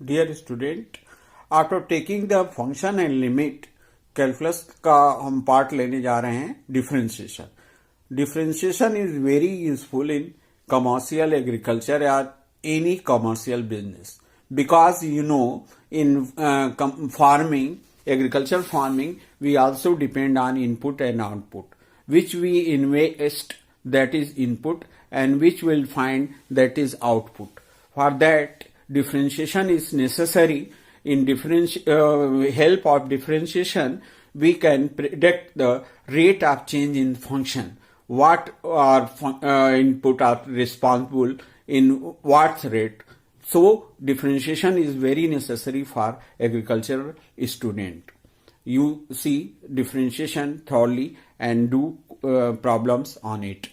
Dear student, after taking the function and limit calculus का हम part लेने जा रहे हैं differentiation. Differentiation is very useful in commercial agriculture या any commercial business because in farming, agricultural farming, we also depend on input and output, which we invest, that is input, and which will find, that is output. For that, differentiation is necessary. In help of differentiation, we can predict the rate of change in function. What are input are responsible in what rate. So differentiation is very necessary for agricultural student. You see differentiation thoroughly and do problems on it.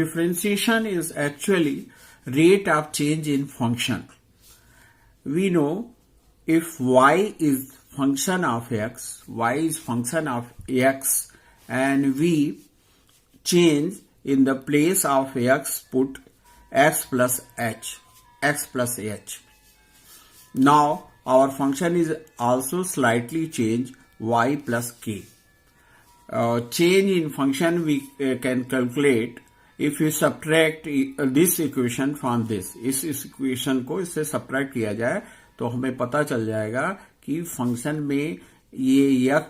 Differentiation is actually rate of change in function. We know if y is function of x, y is function of x, and we change in the place of x, put x plus h. X plus h. Now our function is also slightly changed, y plus k. Change in function we can calculate if you subtract this equation from this. इस equation को इससे subtract किया जाए तो हमें पता चल जाएगा कि function में ये x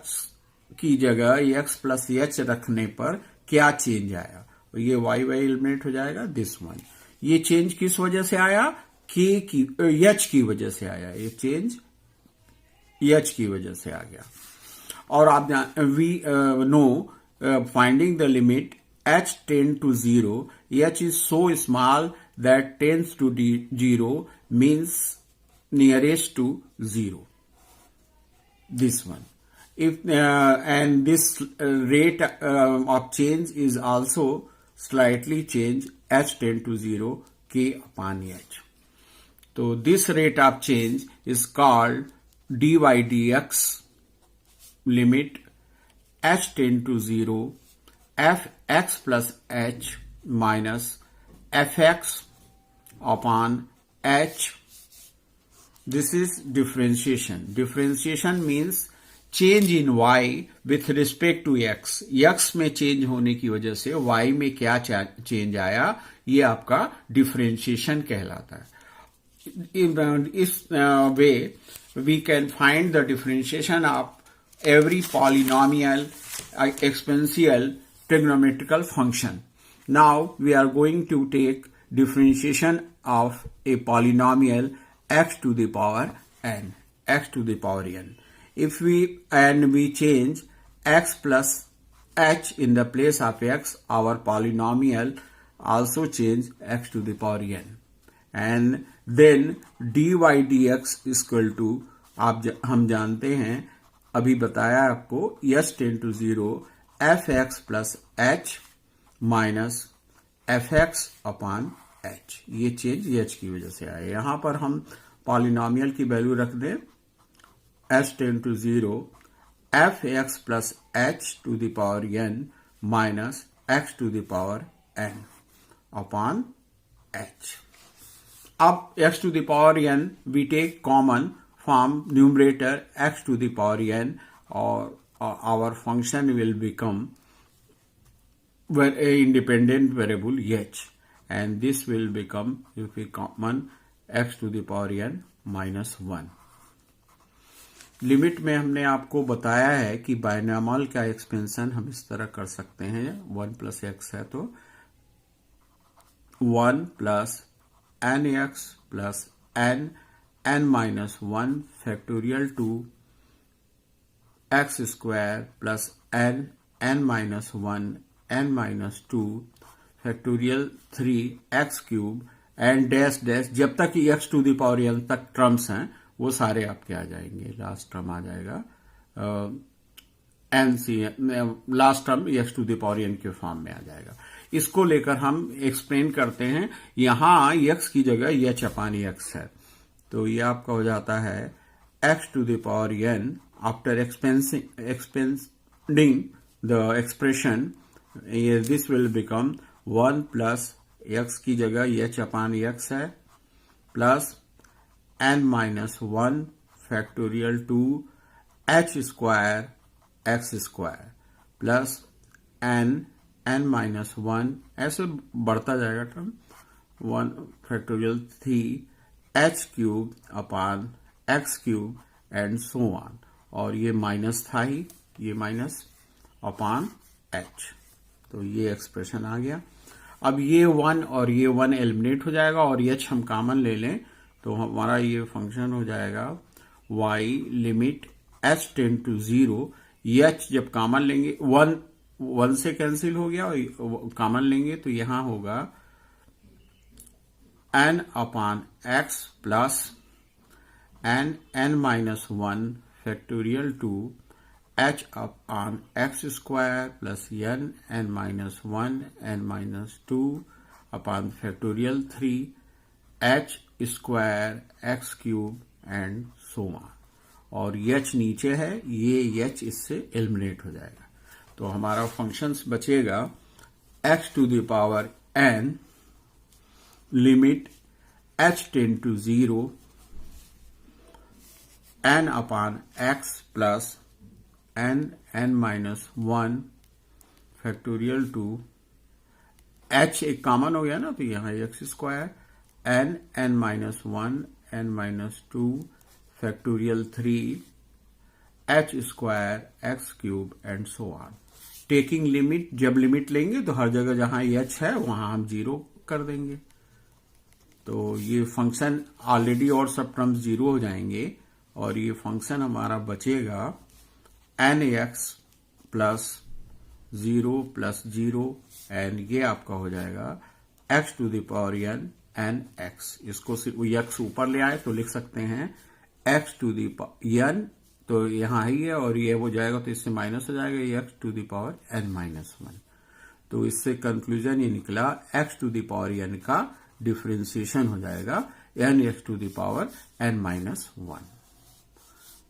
की जगह x plus h रखने पर क्या change आया. ये y एलिमिनेट हो जाएगा, this one. ये चेंज किस वजह से आया? एच की वजह से आया. ये चेंज एच की वजह से आ गया. और आप we know finding the limit h tend to 0, h is so small that tends to 0 means nearest to 0. This one. If and this rate of change is also slightly changed, h tend to 0, k upon h. So this rate of change is called dy dx limit h tend to 0 fx plus h minus fx upon h. This is differentiation. Differentiation means change in y with respect to x. x में change होने की वजह से y में क्या change आया, ये आपका डिफरेंशिएशन कहलाता है. इस way we can find the differentiation of every polynomial exponential trigonometrical function. Now we are going to take differentiation of a polynomial x to the power n, x to the power n. If we change x plus h in the place of x, our polynomial also change x to the power n. And then dy dx is equal to, हम जानते हैं, अभी बताया आपको, h tend to 0 fx plus h minus fx upon h. ये change h की वजह से आया. यहां पर हम पॉलिनोमियल की वैल्यू रख दें h tend to 0 fx plus h to the power n minus x to the power n upon h. अब x to the power n we take common from numerator x to the power n, or our function will become a independent variable h, and this will become, if we common, x to the power n minus 1. Limit में हमने आपको बताया है कि binomial का expansion हम इस तरह कर सकते हैं. 1 प्लस एक्स है तो 1 plus n x plus n n minus 1 factorial two x square plus n n minus 1 n minus 2 factorial 3 x cube and dash dash. जब तक x to the power n तक टर्म्स हैं वो सारे आपके आ जाएंगे. लास्ट टर्म आ जाएगा n C, last term x to the power n के फॉर्म में आ जाएगा. इसको लेकर हम एक्सप्लेन करते हैं. यहां एक्स की जगह एच अपान एक्स है, तो ये आपका हो जाता है x to the power n. After expanding the expression, this will become 1 plus x की जगह एच अपान एक्स है, plus n minus 1 factorial two h square x square plus n minus 1 ऐसे बढ़ता जाएगा term 1 factorial 3 h cube upon x cube and so on, और ये minus था ही, ये माइनस अपान एच, तो ये एक्सप्रेशन आ गया। अब ये 1 और ये 1 एलिमिनेट हो जाएगा और एच हम कॉमन ले लें तो हमारा ये फंक्शन हो जाएगा y limit h tend to 0, h जब कॉमन लेंगे 1 से कैंसिल हो गया और कॉमन लेंगे तो यहां होगा n upon x plus n minus 1 factorial two h upon x square plus n minus 1 n minus 2 upon factorial 3 h square x cube and so on, और h नीचे है, ये h इससे एलिमिनेट हो जाएगा। तो हमारा फंक्शंस बचेगा x to the power n limit h tend to 0 n upon x plus n minus 1 factorial two h एक कॉमन हो गया ना, तो यहां x square n minus 1 n minus 2 factorial 3 h square x cube and so on. Taking limit, जब limit लेंगे तो हर जगह जहां h है वहां हम 0 कर देंगे, तो ये फंक्शन ऑलरेडी और सब टर्म्स 0 हो जाएंगे और ये फंक्शन हमारा बचेगा nx प्लस 0 प्लस 0 एंड ये आपका हो जाएगा x to the power n x। इसको सिर्फ x ऊपर ले आए तो लिख सकते हैं x टू द n, तो यहां ही है और ये हो जाएगा तो इससे माइनस हो जाएगा, ये x to the power n minus 1। तो इससे कंक्लूजन ये निकला x to the power n का डिफरेंशिएशन हो जाएगा n x to the power n minus 1।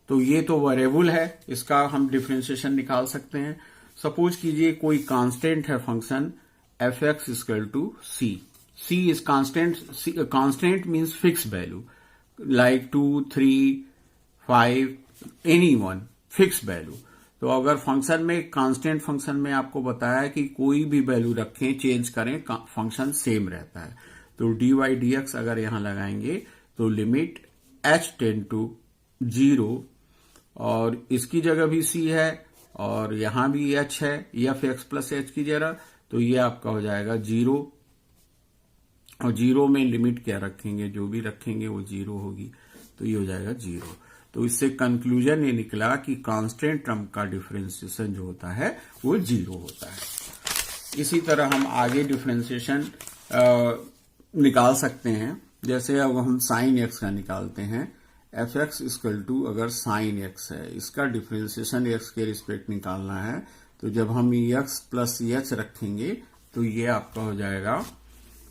तो ये तो वेरिएबल है, इसका हम डिफरेंशिएशन निकाल सकते हैं। सपोज कीजिए कोई कांस्टेंट है function f x equal to c, c is constant, constant means fix value like 2 3 5 any one fix value. तो अगर फंक्शन में कांस्टेंट फंक्शन में आपको बताया है कि कोई भी वैल्यू रखें चेंज करें फंक्शन सेम रहता है, तो dy dx अगर यहां लगाएंगे तो लिमिट h टेंड टू 0 और इसकी जगह भी c है और यहां भी h है एफ एक्स प्लस एच की जगह, तो ये आपका हो जाएगा 0 और 0 में लिमिट क्या रखेंगे, जो भी रखेंगे वो 0 होगी, तो ये हो जाएगा 0। तो इससे कंक्लूजन ये निकला कि कांस्टेंट टर्म का डिफरेंशिएशन जो होता है वो 0 होता है। इसी तरह हम आगे डिफरेंशिएशन निकाल सकते हैं, जैसे अब हम साइन एक्स का निकालते हैं, एफ एक्स इक्वल टू अगर साइन एक्स है, इसका डिफरेंशिएशन एक्स के रिस्पेक्ट निकालना है, तो जब हम एक्स प्लस एच रखेंगे तो ये आपका हो जाएगा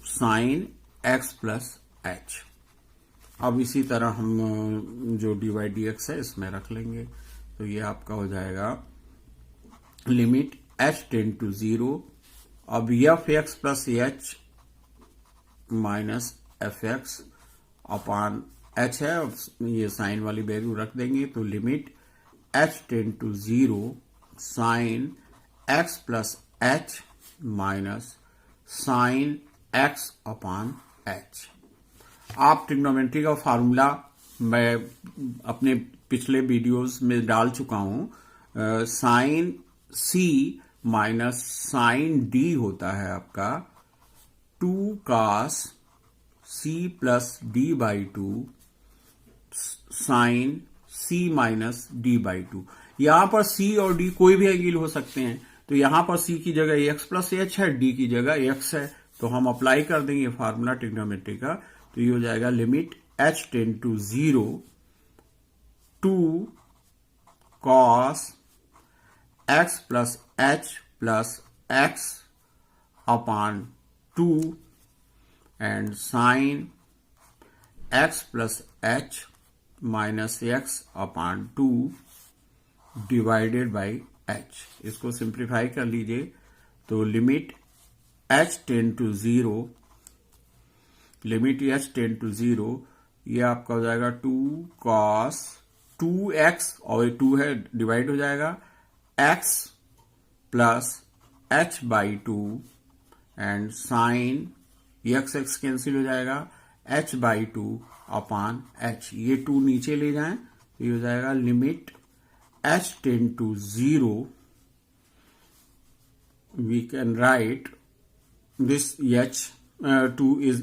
साइन एक्स प्लस एच। अब इसी तरह हम जो dy dx है इसमें रख लेंगे, तो ये आपका हो जाएगा लिमिट h टेंड टू 0, अब F X plus H minus F X upon H है, ये साइन वाली वैल्यू रख देंगे, तो limit h tend to 0 sine x plus H minus sine x upon H. आप ट्रिग्नोमेट्री का फार्मूला मैं अपने पिछले वीडियोस में डाल चुका हूं, sine c minus sine d होता है आपका 2 cos c plus d by 2 sine c minus d by 2। यहां पर c और d कोई भी एंगल हो सकते हैं, तो यहां पर c की जगह x प्लस एच है, d की जगह x है, तो हम अप्लाई कर देंगे फार्मूला ट्रिग्नोमेट्री का, तो ये हो जाएगा limit h tend to 0 2 cos x plus h plus x upon 2 and sine x plus h minus x upon 2 divided by h। इसको सिंप्लीफाई कर लीजिए, तो limit h tend to 0, limit h tend to 0 ये आपका हो जाएगा 2 cos 2x और 2 है डिवाइड हो जाएगा x plus h/2 and sine x cancel हो जाएगा h/2 अपॉन h। ये 2 नीचे ले जाएं तो ये हो जाएगा limit h tend to 0 we can write this h 2 is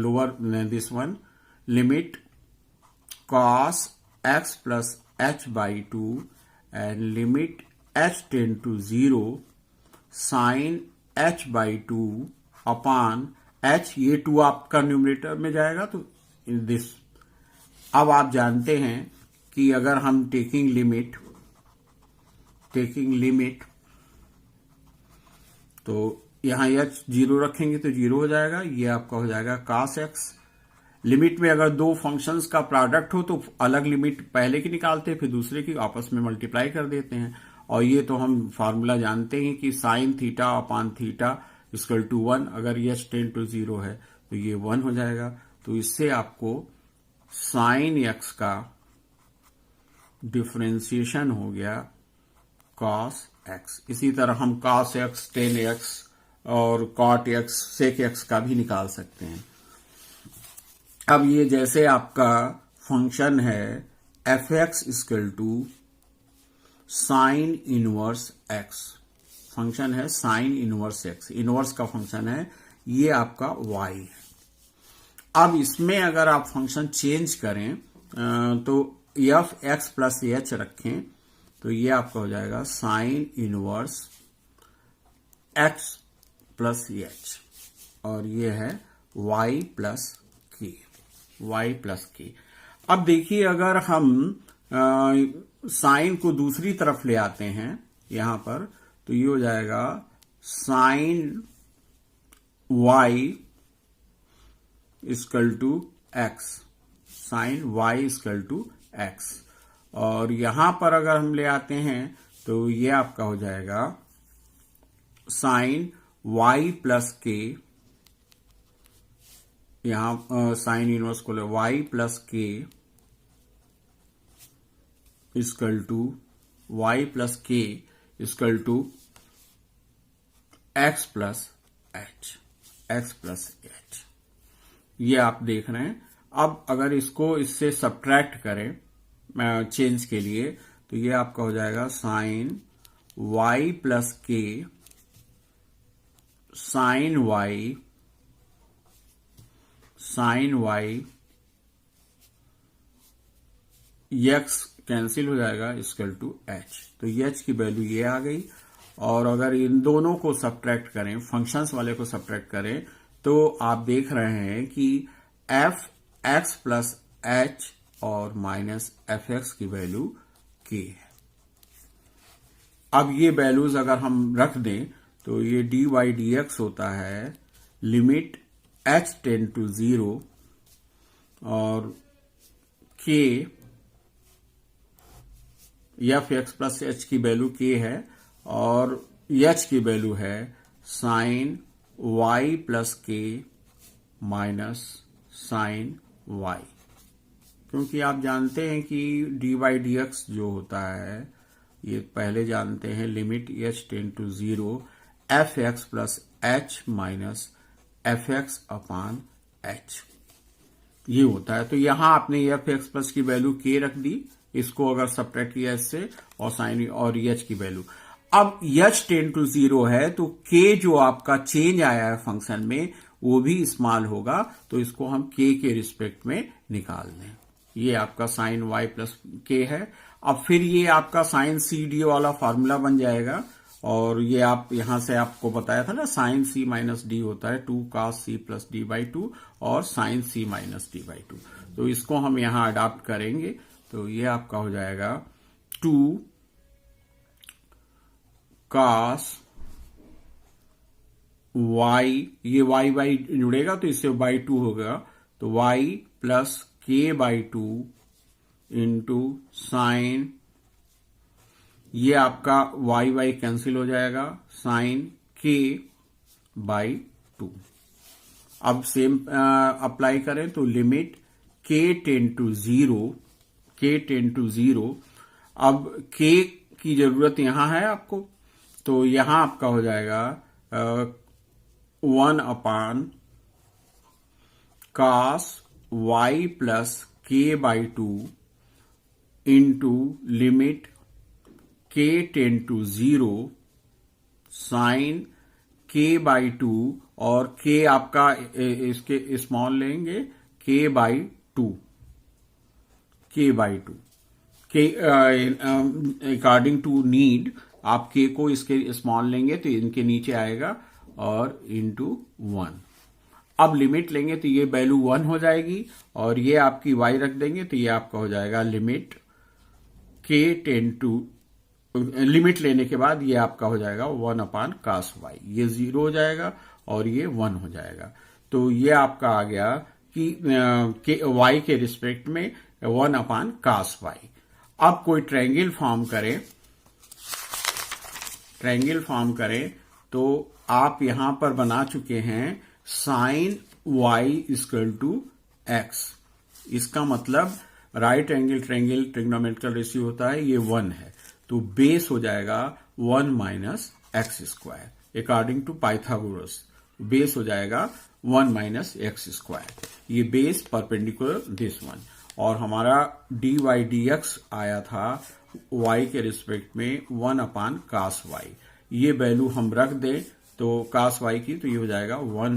lower than this one, limit cos x plus h/2 and limit h tend to 0 sin h/2 upon h। ये 2 आपका न्यूमरेटर में जाएगा तो this। अब आप जानते हैं कि अगर हम टेकिंग लिमिट तो यहां h 0 रखेंगे तो 0 हो जाएगा। ये आपका हो जाएगा cos x। लिमिट में अगर दो फंक्शंस का प्रोडक्ट हो तो अलग लिमिट पहले की निकालते हैं, फिर दूसरे की आपस में मल्टीप्लाई कर देते हैं। और ये तो हम फार्मूला जानते हैं कि sine theta upon theta equal to 1। अगर h टेंड टू 0 है तो ये 1 हो जाएगा। तो इससे आपको साइन x का डिफरेंशिएशन हो गया cos x। इसी तरह हम cos x, tan x और cot x, sec x का भी निकाल सकते हैं। अब ये जैसे आपका फंक्शन है f(x) equal to sine inverse x, function है साइन इनवर्स x, इनवर्स का फंक्शन है, ये आपका y है। अब इसमें अगर आप फंक्शन चेंज करें तो f(x) प्लस h रखें तो ये आपका हो जाएगा sign inverse x plus h और ये है y प्लस k। अब देखिए अगर हम साइन को दूसरी तरफ ले आते हैं यहां पर तो ये हो जाएगा sine y equal to x, sine y equal to x। और यहां पर अगर हम ले आते हैं तो ये आपका हो जाएगा साइन y प्लस k, यहां साइन इनवर्स को ले y plus k equal to y plus k equal to x plus h। ये आप देख रहे हैं। अब अगर इसको इससे सब्ट्रैक्ट करें चेंज के लिए तो ये आपका हो जाएगा sine y plus k sine y x cancel हो जाएगा इक्वल टू h। तो h की वैल्यू ये आ गई। और अगर इन दोनों को सब्ट्रैक्ट करें, फंक्शंस वाले को सब्ट्रैक्ट करें तो आप देख रहे हैं कि f(x) प्लस h और माइनस f(x) की वैल्यू k है। अब ये वैल्यूज अगर हम रख दें तो ये dy dx होता है लिमिट h टेंड टू 0 और k f(x) प्लस h की वैल्यू k है और h की वैल्यू है sine y plus k minus sine y। क्योंकि आप जानते हैं कि dy dx जो होता है ये पहले जानते हैं limit h tend to 0 f(x) plus h minus f(x) upon h ये होता है। तो यहां आपने f(x) प्लस की वैल्यू k रख दी, इसको अगर सब्ट्रैक्ट किया इससे, और साइन और h की वैल्यू। अब h टेंड टू 0 है तो k जो आपका चेंज आया है फंक्शन में वो भी स्मॉल होगा, तो इसको हम k के रिस्पेक्ट में निकाल दें। ये आपका साइन y प्लस k है। अब फिर ये आपका साइन सी डी वाला फॉर्मूला बन जाएगा। और ये आप यहां से आपको बताया था ना साइन c माइनस डी होता है 2 cos c plus d by 2 और sine c minus d by 2। तो इसको हम यहां अडॉप्ट करेंगे तो ये आपका हो जाएगा 2 cos y, ये y जुड़ेगा तो इससे बाई 2 होगा तो y plus k by 2 into sine, ये आपका y कैंसिल हो जाएगा साइन k बाई 2। अब सेम अप्लाई करें तो लिमिट k टेंड टू 0। अब k की जरूरत यहां है आपको, तो यहां आपका हो जाएगा 1 upon cos y plus k/2 into limit k tend to 0 sine k/2, और k आपका इसके स्मॉल लेंगे k/2 अकॉर्डिंग टू नीड आप k को इसके स्मॉल लेंगे तो इनके नीचे आएगा और इंटू 1। अब लिमिट लेंगे तो ये वैल्यू 1 हो जाएगी, और ये आपकी y रख देंगे तो ये आपका हो जाएगा limit k tend to, limit लेने के बाद ये आपका हो जाएगा 1 अपान cos y, ये 0 हो जाएगा और ये 1 हो जाएगा। तो ये आपका आ गया कि y के रिस्पेक्ट में 1 अपान cos y। अब कोई ट्रायंगल फॉर्म करें तो आप यहां पर बना चुके हैं sine y equal to x। इसका मतलब right angle triangle trigonometrical ratio होता है, ये 1 है, तो बेस हो जाएगा 1 minus x square according to Pythagoras. Base हो जाएगा 1 माइनस एक्स स्क्वायर, ये बेस परपेंडिकुलर दिस वन। और हमारा dy dx आया था y के रिस्पेक्ट में 1 अपान cos y। ये वैल्यू हम रख दें तो cos y की, तो ये हो जाएगा 1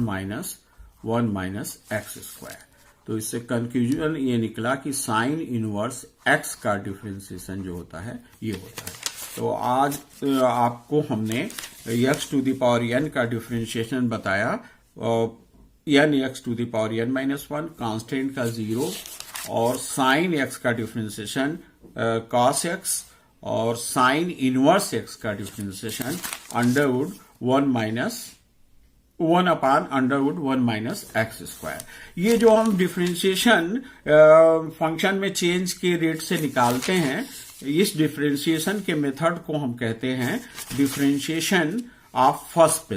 माइनस एक्स स्क्वायर। तो इससे कंक्लूजन ये निकला कि साइन इनवर्स x का डिफरेंशिएशन जो होता है ये होता है। तो आज आपको हमने x to the power n का डिफरेंशिएशन बताया, n x to the power n minus 1, constant का 0, और साइन x का डिफरेंशिएशन cos x, और साइन इनवर्स x का डिफरेंशिएशन अंडरवुड 1 अपान अंडरवुड 1 माइनस एक्स स्क्वायर। ये जो हम डिफरेंशिएशन फंक्शन में चेंज के रेट से निकालते हैं, इस डिफरेंशिएशन के मेथड को हम कहते हैं डिफरेंशिएशन ऑफ फर्स्ट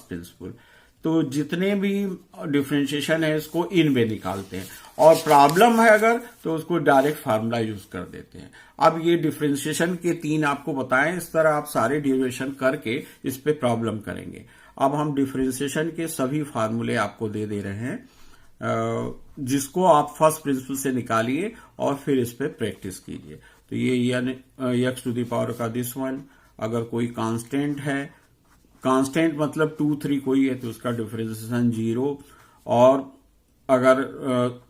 प्रिंसिपल। तो जितने भी डिफरेंशिएशन है इसको इन वे निकालते हैं, और प्रॉब्लम है अगर तो उसको डायरेक्ट फार्मूला यूज कर देते हैं। अब ये डिफरेंशिएशन के 3 आपको बताएं, इस तरह आप सारे डेरिवेशन करके इस पे प्रॉब्लम करेंगे। अब हम डिफरेंशिएशन के सभी फार्मूले आपको दे रहे हैं, जिसको आप फर्स्ट प्रिंसिपल से निकालिए और फिर इस पे प्रैक्टिस कीजिए। तो ये x टू द पावर का दिस वन, अगर कोई कांस्टेंट है, कांस्टेंट मतलब 2, 3 कोई है तो उसका डिफरेंशिएशन 0, और अगर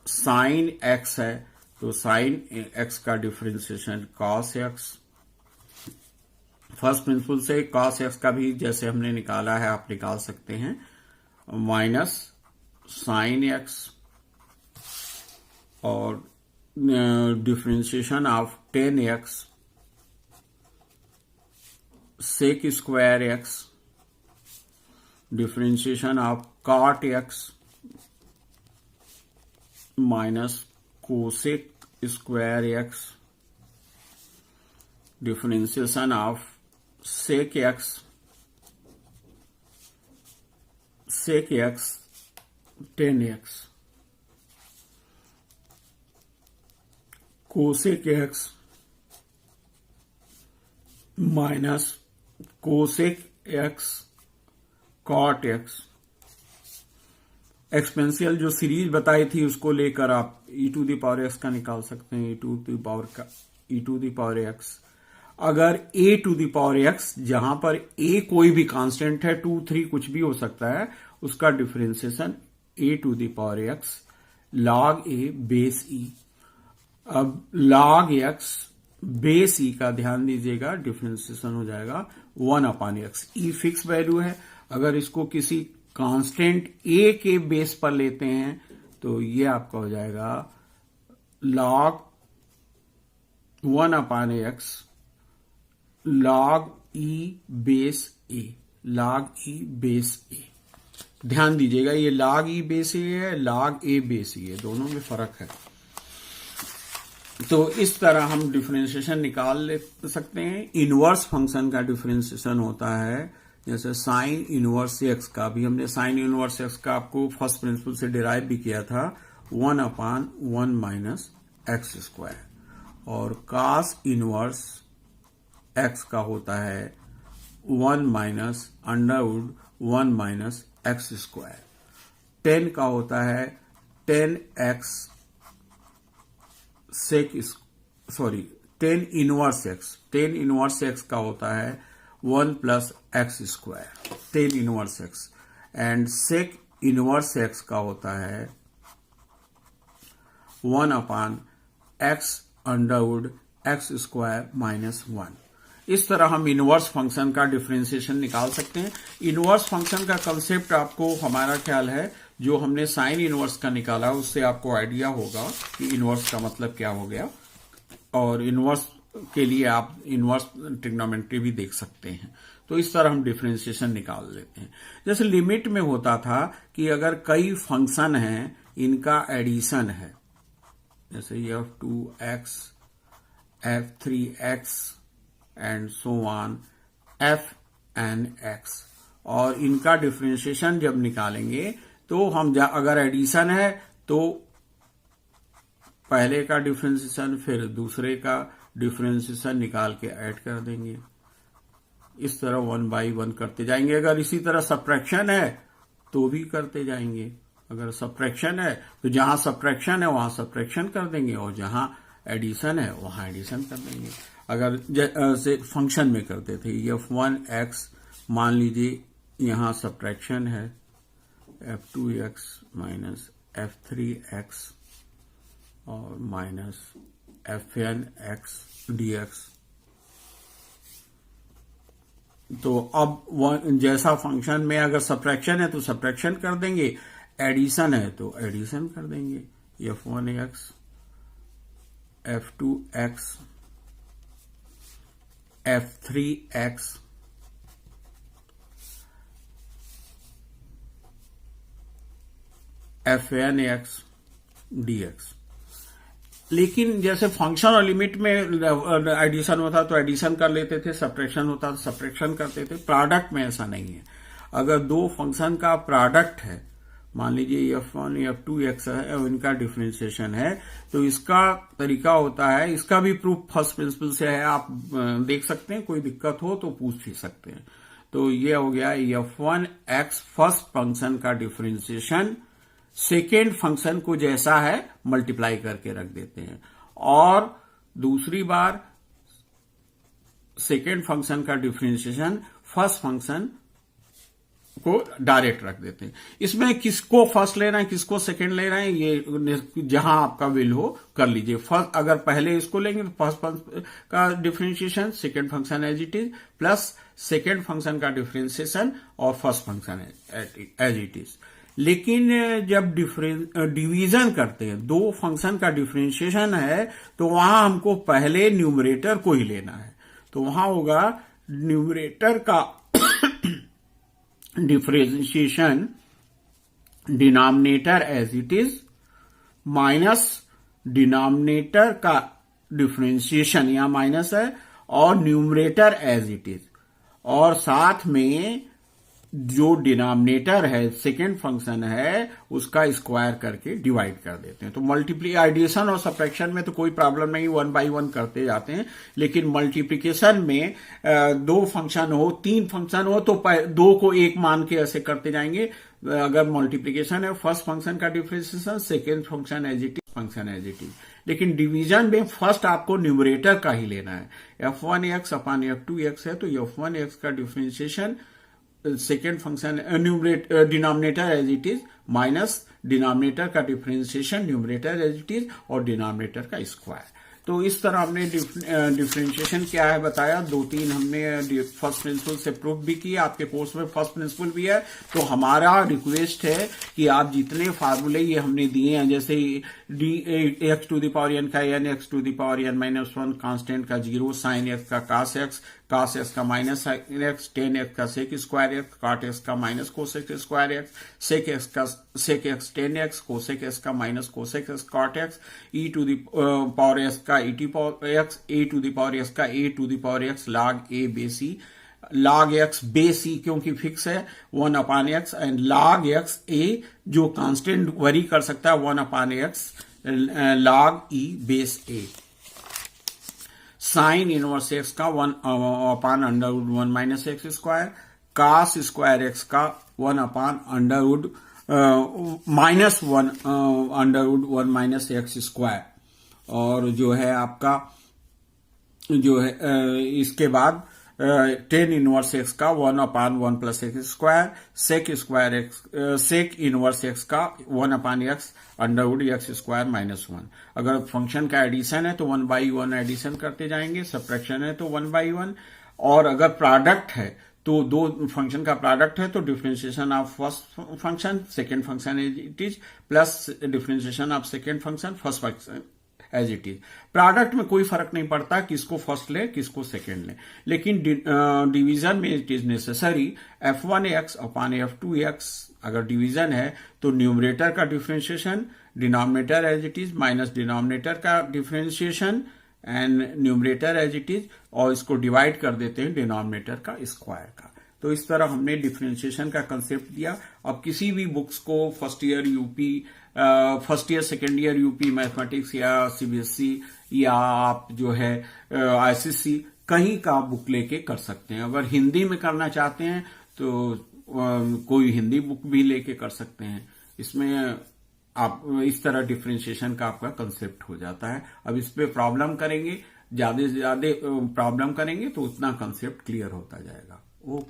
साइन x है तो साइन x का differentiation cos x। First principle से cos x का भी जैसे हमने निकाला है आप निकाल सकते हैं, माइनस साइन x, और differentiation of 10x sec square x, differentiation of cot x minus cosec square x, differentiation of sec x 10x, cosec x minus cosec x cot x। Exponential जो सीरीज बताई थी उसको लेकर आप e to the power x का निकाल सकते हैं, e to the power x। अगर a to the power x, जहां पर a कोई भी कांस्टेंट है, 2, 3 कुछ भी हो सकता है, उसका differentiation a to the power x log a base e। अब log x बेस e का ध्यान दीजिएगा, डिफरेंशिएशन हो जाएगा 1 upon x। e fix value है, अगर इसको किसी कांस्टेंट a के बेस पर लेते हैं तो ये आपका हो जाएगा log 1 upon x log e base a, log e base a। ध्यान दीजिएगा ये log e बेस a है, log a बेस e है, दोनों में फर्क है। तो इस तरह हम डिफरेंशिएशन निकाल ले सकते हैं। इनवर्स फंक्शन का डिफरेंशिएशन होता है जैसे साइन इनवर्स एक्स का भी हमने साइन इनवर्स एक्स का आपको फर्स्ट प्रिंसिपल से डिराइव भी किया था 1/1 माइनस एक्स स्क्वायर, और कास इनवर्स एक्स का होता है 1 minus under root 1 minus x square. Tan का होता है 10x sec sorry 10 inverse X, 10 inverse x का होता है 1 plus x square, 10 inverse X, and sec inverse x का होता है 1/x Underwood x square minus 1। इस तरह हम इनवर्स फंक्शन का डिफरेंशिएशन निकाल सकते हैं। इनवर्स फंक्शन का कंसेप्ट आपको हमारा ख्याल है जो हमने साइन इनवर्स का निकाला उससे आपको आइडिया होगा कि इनवर्स का मतलब क्या हो गया, और इनवर्स के लिए आप इनवर्स ट्रिग्नोमेट्री भी देख सकते हैं। तो इस तरह हम डिफरेंशिएशन निकाल लेते हैं। जैसे लिमिट में होता था कि अगर कई फंक्शन हैं इनका एडिशन है, जैसे f2x f3x and so on fnx, और इनका डिफरेंशिएशन जब निकालेंगे तो हम अगर एडिशन है तो पहले का डिफरेंशिएशन फिर दूसरे का डिफरेंशिएशन निकाल के ऐड कर देंगे। इस तरह 1 बाई 1 करते जाएंगे। अगर इसी तरह सब्ट्रैक्शन है तो भी करते जाएंगे। अगर सब्ट्रैक्शन है तो जहां सब्ट्रैक्शन है वहां सब्ट्रैक्शन कर देंगे, और जहां एडिशन है वहां एडिशन कर देंगे। अगर से फंक्शन में करते थे f1x, मान लीजिए यहां सब्ट्रैक्शन है f2x माइनस f3x और माइनस fnx dx, तो अब जैसा फंक्शन में अगर सब्ट्रैक्शन है तो सब्ट्रैक्शन कर देंगे, एडिशन है तो एडिशन कर देंगे। f1x f2x f3x fnx dx। लेकिन जैसे फंक्शन और लिमिट में एडिशन होता तो एडिशन कर लेते थे, सब्ट्रैक्शन होता तो सब्ट्रैक्शन करते थे। प्रोडक्ट में ऐसा नहीं है। अगर दो फंक्शन का प्रोडक्ट है, मान लीजिए f1 f2x है और इनका डिफरेंशिएशन है, तो इसका तरीका होता है, इसका भी प्रूफ फर्स्ट प्रिंसिपल से है, आप देख सकते हैं, कोई दिक्कत हो तो पूछ ही सकते हैं। तो ये हो गया f1x फर्स्ट फंक्शन का डिफरेंशिएशन सेकेंड फंक्शन को जैसा है मल्टीप्लाई करके रख देते हैं, और दूसरी बार सेकेंड फंक्शन का डिफरेंशिएशन फर्स्ट फंक्शन को डायरेक्ट रख देते हैं। इसमें किसको फर्स्ट लेना है किसको सेकंड लेना है ये जहां आपका विल हो कर लीजिए। फर्स्ट अगर पहले इसको लेंगे तो फर्स्ट फंक्शन का differentiation second function as it is plus second function का डिफरेंशिएशन और first function as it is. लेकिन जब डिवीजन करते हैं, दो फंक्शन का डिफरेंशिएशन है, तो वहां हमको पहले न्यूमरेटर को ही लेना है। तो वहां होगा न्यूमरेटर का differentiation denominator as it is minus denominator का डिफरेंशिएशन, यहां माइनस है, और न्यूमरेटर एज इट इज, और साथ में जो डिनोमिनेटर है सेकेंड फंक्शन है उसका स्क्वायर करके डिवाइड कर देते हैं। तो मल्टीप्लाई एडिशन और सब्ट्रैक्शन में तो कोई प्रॉब्लम नहीं, 1 बाई 1 करते जाते हैं। लेकिन मल्टीप्लिकेशन में दो फंक्शन हो तीन फंक्शन हो तो दो को एक मान के ऐसे करते जाएंगे। अगर मल्टीप्लिकेशन है फर्स्ट फंक्शन का differentiation second function as it is function as it is. लेकिन डिवीजन में फर्स्ट आपको न्यूमरेटर का ही लेना है। f1x अपान f2x है तो f1x का differentiation second function denominator as it is minus denominator का differentiation numerator as it is और डिनोमिनेटर का स्क्वायर। तो इस तरह हमने डिफरेंशिएशन क्या है बताया। दो तीन हमने फर्स्ट प्रिंसिपल से प्रूफ भी किया, आपके कोर्स में फर्स्ट प्रिंसिपल भी है। तो हमारा रिक्वेस्ट है कि आप जितने फार्मूले ये हमने दिए हैं, जैसे x to the power n का n, x to the power n minus 1 constant का 0, साइन x का cos x का माइनस x, टेन x का sec square x, cot x का minus cosec square x, sec x tan x, cosec x का minus cosec x cot x, e to the power s का e to power x, a to the power s का a to the power x log a base e log x base e क्योंकि fix है 1/x and log x a जो constant vary कर सकता है 1/x log e base a। Sine inverse x का 1/√1 minus x square, cos square x का 1/√1 minus x square, और जो है आपका जो है इसके बाद टेन इनवर्स एक्स का 1/1 plus x square, sec inverse x का 1/x स्क्वायर माइनस 1। अगर फंक्शन का एडिशन है तो 1/1 एडिशन करते जाएंगे, सब्ट्रैक्शन है तो 1/1, और अगर प्रोडक्ट है तो दो फंक्शन का प्रोडक्ट है तो differentiation of first function second function as it is plus differentiation of second function first function as it is. Product में कोई फर्क नहीं पड़ता किसको फर्स्ट ले किसको सेकेंड ले, लेकिन डिवीजन में it is necessary f1x upon f2x। अगर डिवीजन है तो न्यूमरेटर का differentiation denominator as it is minus denominator का differentiation and numerator as it is, और इसको डिवाइड कर देते हैं डिनोमिनेटर का स्क्वायर का। तो इस तरह हमने डिफरेंशिएशन का कंसेप्ट दिया। अब किसी भी बुक्स को first year second year UP mathematics या सीबीएसई या आप जो है आईसीएसई कहीं का बुक लेके कर सकते हैं। अगर हिंदी में करना चाहते हैं तो कोई हिंदी बुक भी लेके कर सकते हैं। इसमें आप इस तरह डिफरेंशिएशन का आपका कंसेप्ट हो जाता है। अब इस पे प्रॉब्लम करेंगे, ज्यादा से ज्यादा प्रॉब्लम करेंगे तो उतना कंसेप्ट क्लियर होता जाएगा। ओके।